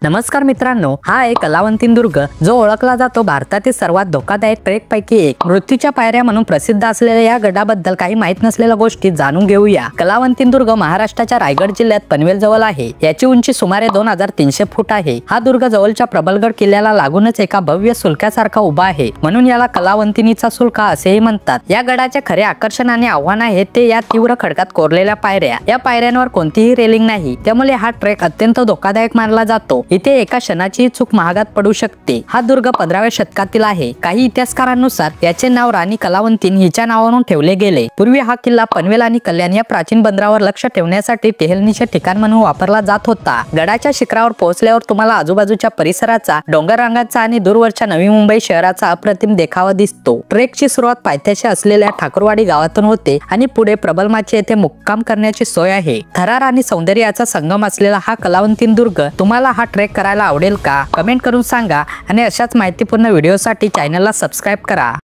नमस्कार मित्रांनो, हा एक कलावंतीन दुर्ग जो ओळखला जातो भारतातील सर्वात धोकादायक ट्रेक पैकी एक, मृत्यूच्या पायऱ्या म्हणून प्रसिद्ध असलेल्या या गडाबद्दल काही माहित नसलेल्या गोष्टी जाणून घेऊया। कलावंतीन दुर्ग महाराष्ट्राच्या रायगड जिल्ह्यात पनवेल जवळ आहे। याची उंची सुमारे 2300 फूट आहे। हा दुर्ग जवळच्या प्रबलगड किल्ल्याला लागूनच एका भव्य सुळक्यासारखा उभा आहे, म्हणून याला कलावंतिनीचा सुळका असेही म्हणतात। या गडाचे खरे आकर्षण आणि आव्हान आहे ते या तीव्र खडकात कोरलेल्या पायऱ्या। या पायऱ्यांवर कोणतीही रेलिंग नाही, त्यामुळे हा ट्रेक अत्यंत धोकादायक मानला जातो। इथे एका क्षणाची चूक महागात पडू शकते। हा दुर्ग 15व्या शतकातील आहे। काही इतिहासकारांनुसार याचे नाव राणी कलावंतीन हिच्या नावावरून ठेवले गेले। पूर्वी हा किल्ला पनवेल आणि कल्याण या प्राचीन बंदरावर लक्ष ठेवण्यासाठी टेहळणीचे ठिकाण म्हणून वापरला जात होता। गडाच्या शिखरावर पोहोचल्यावर तुम्हाला आजूबाजूच्या परिसराचा, डोंगर रांगांचा आणि दूरवरच्या नवी मुंबई शहराचा अप्रतिम देखावा दिसतो। ट्रेकची सुरुवात पायथ्याशी असलेल्या ठाकूरवाडी गावातून होते आणि पुढे प्रबलमाची येथे मुक्काम करण्याची सोय आहे। थरार आणि सौंदर्याचा संगम असलेला हा कलावंतीन दुर्ग तुम्हाला हा ट्रेक करायला आवडेल का? कमेंट करून सांगा आणि अशाच माहितीपूर्ण व्हिडिओसाठी चॅनलला सबस्क्राइब करा।